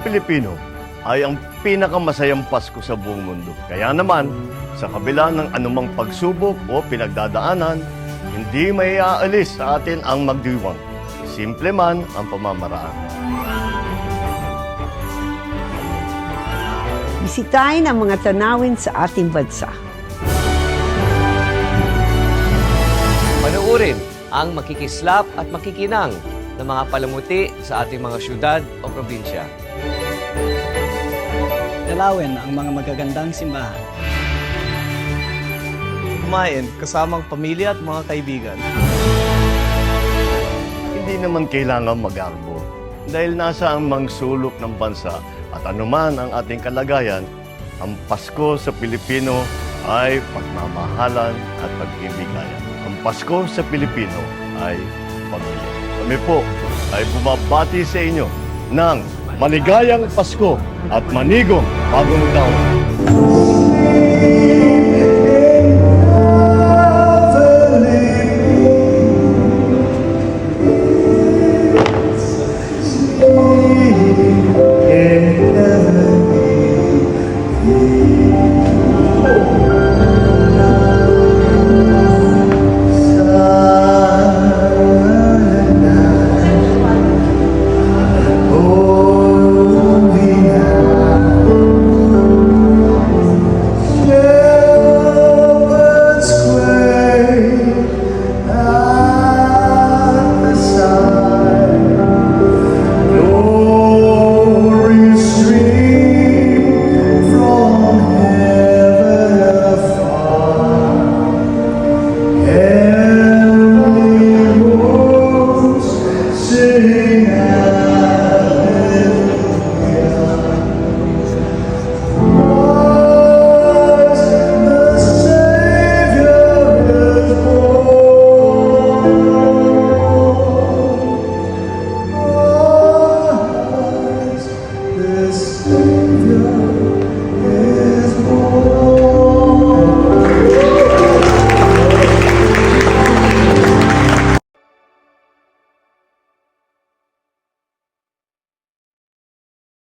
Pilipino ay ang pinakamasayang Pasko sa buong mundo. Kaya naman, sa kabila ng anumang pagsubok o pinagdadaanan, hindi may aalis sa atin ang magdiwang. Simple man ang pamamaraan. Bisitahin ang mga tanawin sa ating bansa. Panuorin ang makikislap at makikinang ng mga palamuti sa ating mga syudad o probinsya. Dalawin ang mga magagandang simbahan. Kumain kasamang pamilya at mga kaibigan. Hindi naman kailangan mag-arbo dahil nasa ang sulok ng bansa at anuman ang ating kalagayan, ang Pasko sa Pilipino ay pagmamahalan at pag-ibigayan. Ang Pasko sa Pilipino ay pamilya. Kami po ay bumabati sa inyo ng maligayang Pasko at manigong bagong taon.